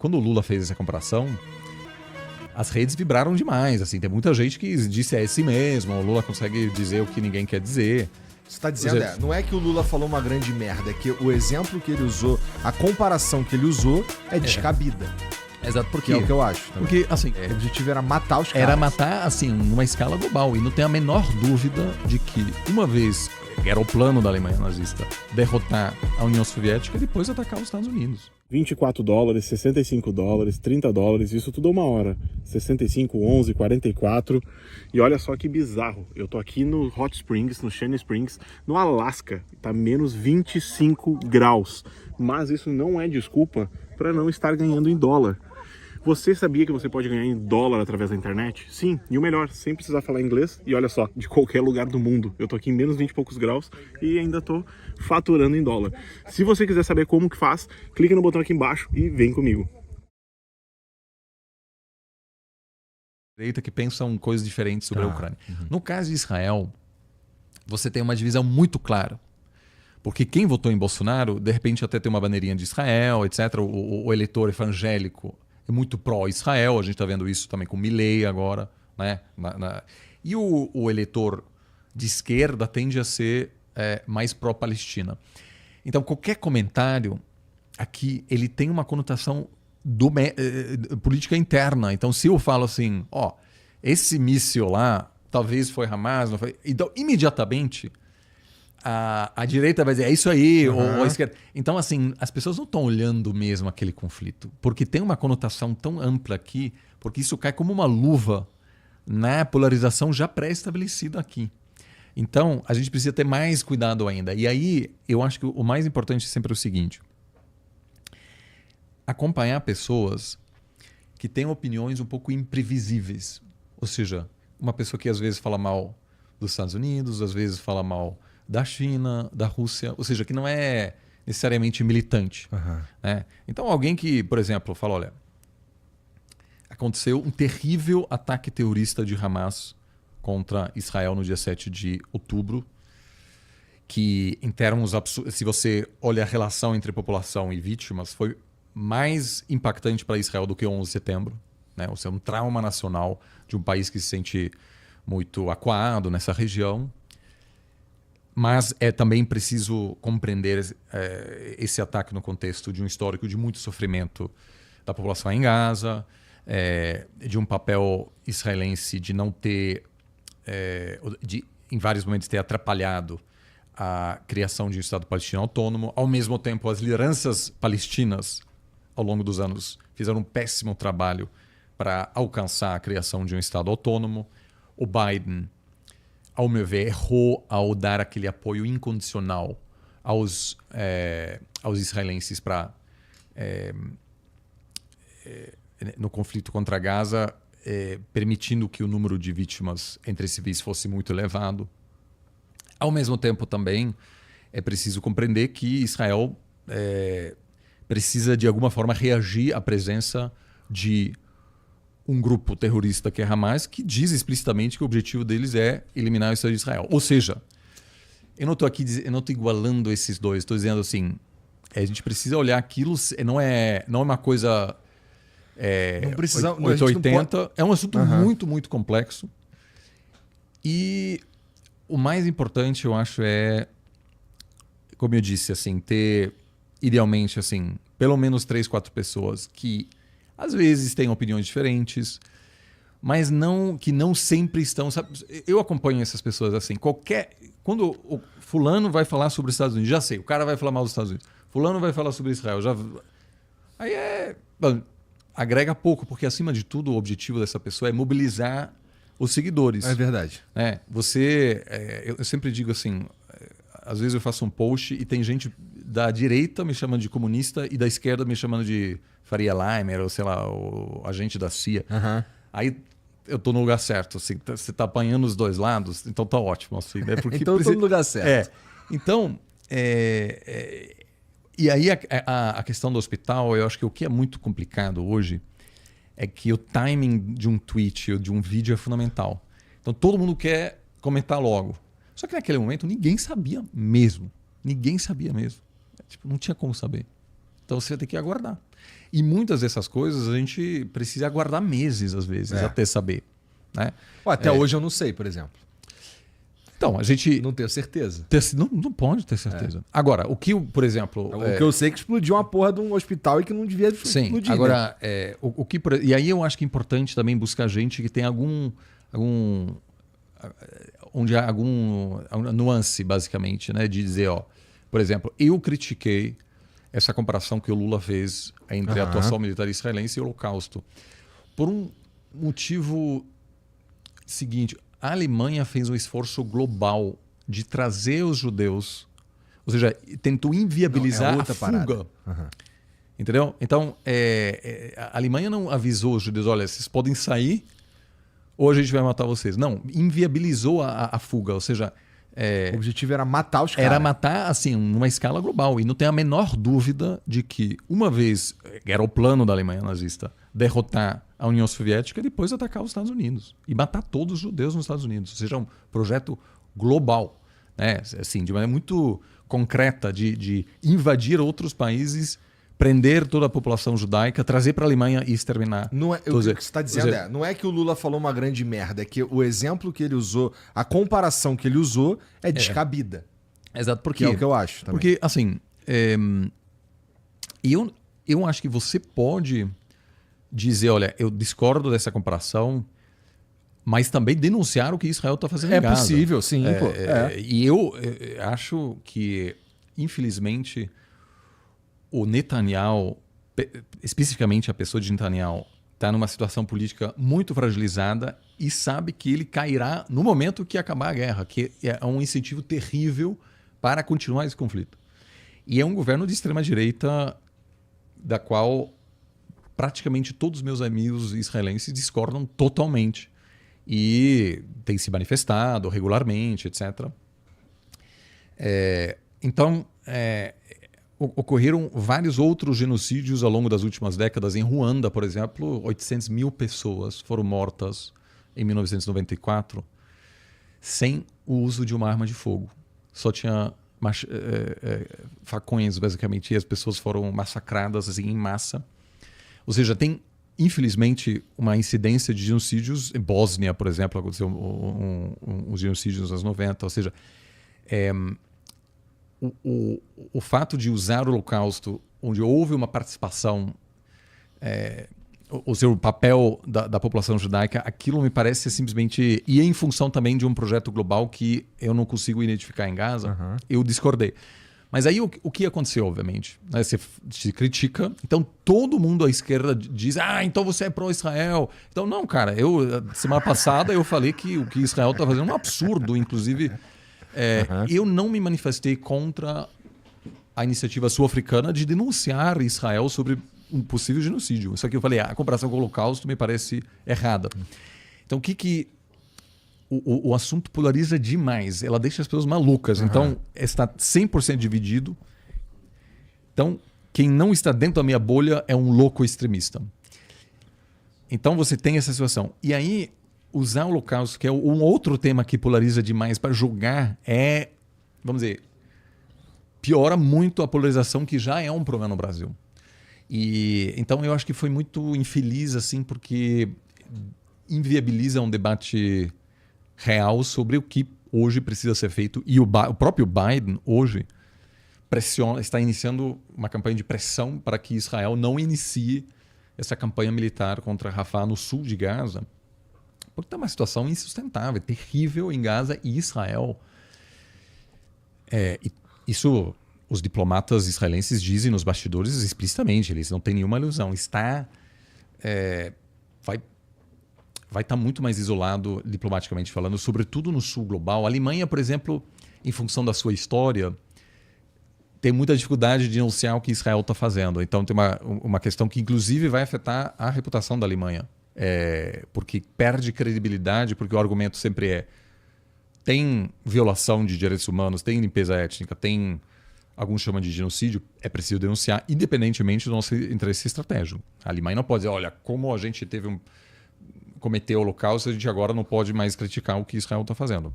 quando o Lula fez essa comparação, as redes vibraram demais. Assim, tem muita gente que disse é esse mesmo, o Lula consegue dizer o que ninguém quer dizer. Você tá dizendo, não é que o Lula falou uma grande merda, é que o exemplo que ele usou, a comparação que ele usou é descabida. Exato, porque Que é o que eu acho. Também. Porque, assim, O objetivo era matar os caras. era matar, assim, numa escala global. E não tem a menor dúvida de que, uma vez, era o plano da Alemanha nazista, derrotar a União Soviética e depois atacar os Estados Unidos. $24, $65, $30, isso tudo é uma hora. 65, 11, 44. E olha só que bizarro. Eu tô aqui no Hot Springs, no Shane Springs, no Alasca. Tá menos 25 graus. Mas isso não é desculpa para não estar ganhando em dólar. Você sabia que você pode ganhar em dólar através da internet? Sim, e o melhor, sem precisar falar inglês. E olha só, de qualquer lugar do mundo. Eu tô aqui em menos 20 e poucos graus e ainda tô faturando em dólar. Se você quiser saber como que faz, clica no botão aqui embaixo e vem comigo. Direita que pensam coisas diferentes sobre a Ucrânia. No caso de Israel, você tem uma divisão muito clara. Porque quem votou em Bolsonaro, de repente até tem uma bandeirinha de Israel, etc. O eleitor evangélico é muito pró-Israel, a gente está vendo isso também com Milei agora. Né? E o eleitor de esquerda tende a ser mais pró-Palestina. Então qualquer comentário aqui, ele tem uma conotação política interna. Então se eu falo assim, ó, esse míssil lá, talvez foi Hamas, não foi... Então imediatamente... A direita vai dizer, é isso aí, ou a esquerda. Então, assim, as pessoas não estão olhando mesmo aquele conflito, porque tem uma conotação tão ampla aqui, porque isso cai como uma luva na polarização já pré-estabelecida aqui. Então, a gente precisa ter mais cuidado ainda. E aí, eu acho que o mais importante sempre é o seguinte: acompanhar pessoas que têm opiniões um pouco imprevisíveis. Ou seja, uma pessoa que às vezes fala mal dos Estados Unidos, às vezes fala mal da China, da Rússia, ou seja, que não é necessariamente militante. Né? Então alguém que, por exemplo, fala, olha, aconteceu um terrível ataque terrorista de Hamas contra Israel no dia 7 de outubro, que em termos absurdos, se você olha a relação entre população e vítimas, foi mais impactante para Israel do que o 11 de setembro. Né? Ou seja, um trauma nacional de um país que se sente muito acuado nessa região. Mas é também preciso compreender esse ataque no contexto de um histórico de muito sofrimento da população em Gaza, de um papel israelense de não ter, de em vários momentos ter atrapalhado a criação de um Estado palestino autônomo. Ao mesmo tempo, as lideranças palestinas, ao longo dos anos, fizeram um péssimo trabalho para alcançar a criação de um Estado autônomo. O Biden, ao meu ver, errou ao dar aquele apoio incondicional aos israelenses no conflito contra Gaza, permitindo que o número de vítimas entre civis fosse muito elevado. Ao mesmo tempo, também, é preciso compreender que Israel precisa, de alguma forma, reagir à presença de um grupo terrorista que é Hamas, que diz explicitamente que o objetivo deles é eliminar o Estado de Israel. Ou seja, eu não estou igualando esses dois, estou dizendo assim, a gente precisa olhar aquilo, não é uma coisa 880, é um assunto muito, muito complexo. E o mais importante, eu acho, como eu disse, assim, ter, idealmente, assim, pelo menos 3, 4 pessoas que às vezes têm opiniões diferentes, mas que não sempre estão... Sabe? Eu acompanho essas pessoas assim. Quando o fulano vai falar sobre os Estados Unidos, já sei, o cara vai falar mal dos Estados Unidos. Fulano vai falar sobre Israel, aí agrega pouco, porque acima de tudo o objetivo dessa pessoa é mobilizar os seguidores. É verdade. Eu sempre digo assim, às vezes eu faço um post e tem gente da direita me chamando de comunista e da esquerda me chamando de Faria Limer, ou sei lá, o agente da CIA. Aí eu tô no lugar certo, assim, você tá apanhando os dois lados, então tá ótimo. Assim, né? Porque então eu tô no lugar certo. Então, e aí a questão do hospital, eu acho que o que é muito complicado hoje é que o timing de um tweet ou de um vídeo é fundamental. Então todo mundo quer comentar logo. Só que naquele momento ninguém sabia mesmo. Ninguém sabia mesmo. Tipo, não tinha como saber. Então você vai ter que aguardar. E muitas dessas coisas a gente precisa aguardar meses, às vezes, até saber. Né? Até hoje eu não sei, por exemplo. Então, a gente... Não tenho certeza. Não pode ter certeza. Agora, o que, por exemplo... O que eu sei é que explodiu uma porra de um hospital e que não devia explodir. Sim, agora, e aí eu acho que é importante também buscar gente que tem onde há alguma nuance, basicamente, né? De dizer, por exemplo, eu critiquei essa comparação que o Lula fez entre a atuação militar israelense e o Holocausto. Por um motivo seguinte... A Alemanha fez um esforço global de trazer os judeus, ou seja, tentou inviabilizar a fuga. Entendeu? Então, a Alemanha não avisou os judeus, olha, vocês podem sair ou a gente vai matar vocês. Não, inviabilizou a fuga, ou seja... o objetivo era matar os caras. Era matar, assim, numa escala global. E não tem a menor dúvida de que, uma vez, era o plano da Alemanha nazista, derrotar a União Soviética e depois atacar os Estados Unidos. E matar todos os judeus nos Estados Unidos. Ou seja, um projeto global. Né? Assim, de maneira muito concreta, de invadir outros países, prender toda a população judaica, trazer para a Alemanha e exterminar. Não é, o que você está dizendo não é que o Lula falou uma grande merda, é que o exemplo que ele usou, a comparação que ele usou é descabida. Exato, porque... Que é o que eu acho também. Porque, assim, eu acho que você pode dizer, olha, eu discordo dessa comparação, mas também denunciar o que Israel está fazendo em Gaza. É possível, sim. E eu acho que, infelizmente, o Netanyahu, especificamente a pessoa de Netanyahu, está numa situação política muito fragilizada e sabe que ele cairá no momento que acabar a guerra, que é um incentivo terrível para continuar esse conflito. E é um governo de extrema-direita da qual praticamente todos os meus amigos israelenses discordam totalmente e tem se manifestado regularmente, etc. Então, ocorreram vários outros genocídios ao longo das últimas décadas. Em Ruanda, por exemplo, 800 mil pessoas foram mortas em 1994 sem o uso de uma arma de fogo. Só tinha facões, basicamente, e as pessoas foram massacradas assim, em massa. Ou seja, tem, infelizmente, uma incidência de genocídios. Em Bósnia, por exemplo, aconteceu um genocídio nos anos 90. Ou seja, o fato de usar o Holocausto, onde houve uma participação, o seu papel da população judaica, aquilo me parece simplesmente... E em função também de um projeto global que eu não consigo identificar em Gaza, eu discordei. Mas aí o que aconteceu, obviamente? Né? Você se critica, então todo mundo à esquerda diz, então você é pró-Israel. Então não, cara, semana passada eu falei que o que Israel está fazendo é um absurdo, inclusive... Eu não me manifestei contra a iniciativa sul-africana de denunciar Israel sobre um possível genocídio. Só que eu falei, a comparação com o Holocausto me parece errada. Então o assunto polariza demais. Ela deixa as pessoas malucas. Então está 100% dividido. Então quem não está dentro da minha bolha é um louco extremista. Então você tem essa situação. E aí... usar o Holocausto, que é um outro tema que polariza demais, para julgar vamos dizer, piora muito a polarização que já é um problema no Brasil. E então eu acho que foi muito infeliz assim, porque inviabiliza um debate real sobre o que hoje precisa ser feito. E o próprio Biden hoje está iniciando uma campanha de pressão para que Israel não inicie essa campanha militar contra Rafah no sul de Gaza. Porque está uma situação insustentável, terrível em Gaza e Israel. Isso os diplomatas israelenses dizem nos bastidores explicitamente, eles não têm nenhuma ilusão. Vai estar muito mais isolado diplomaticamente falando, sobretudo no sul global. A Alemanha, por exemplo, em função da sua história, tem muita dificuldade de denunciar o que Israel está fazendo. Então tem uma questão que inclusive vai afetar a reputação da Alemanha. Porque perde credibilidade, porque o argumento sempre tem violação de direitos humanos, tem limpeza étnica, tem alguns chamam de genocídio, é preciso denunciar, independentemente do nosso interesse estratégico. A Alemanha não pode dizer, olha, como a gente cometeu o Holocausto, a gente agora não pode mais criticar o que Israel está fazendo.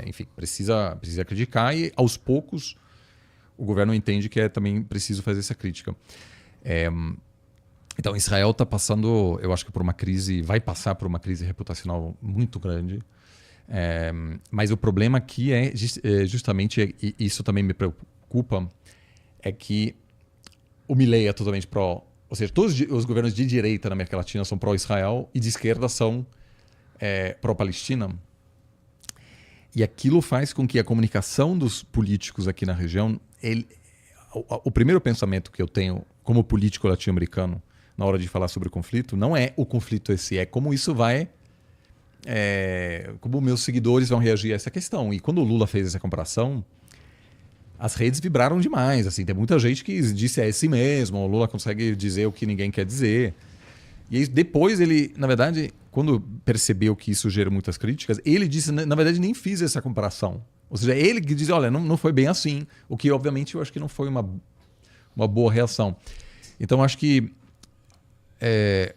Enfim, precisa criticar e, aos poucos, o governo entende que é também preciso fazer essa crítica. Então, Israel está passando, eu acho que por uma crise, vai passar por uma crise reputacional muito grande. Mas o problema aqui é justamente, e isso também me preocupa, é que o Milei é totalmente pró, ou seja, todos os governos de direita na América Latina são pró-Israel e de esquerda são pró-Palestina. E aquilo faz com que a comunicação dos políticos aqui na região, o primeiro pensamento que eu tenho como político latino-americano na hora de falar sobre o conflito, não é o conflito esse, é como isso vai, como meus seguidores vão reagir a essa questão. E quando o Lula fez essa comparação, as redes vibraram demais. Assim, tem muita gente que disse é esse mesmo, o Lula consegue dizer o que ninguém quer dizer. E aí, depois ele, na verdade, quando percebeu que isso gera muitas críticas, ele disse, na verdade, nem fiz essa comparação. Ou seja, ele que diz, olha, não foi bem assim, o que obviamente eu acho que não foi uma boa reação. Então acho que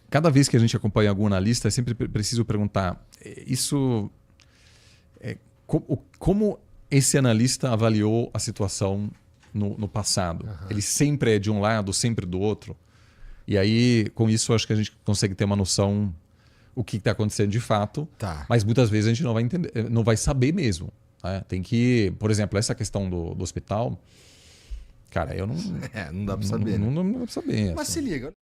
cada vez que a gente acompanha algum analista, é sempre preciso perguntar, como esse analista avaliou a situação no passado? Uhum. Ele sempre é de um lado, sempre do outro? E aí, com isso, acho que a gente consegue ter uma noção o que está acontecendo de fato, mas muitas vezes a gente não vai entender, não vai saber mesmo. Né? Tem que, por exemplo, essa questão do hospital, cara, eu não... não dá para saber. Não dá para saber. Mas se liga...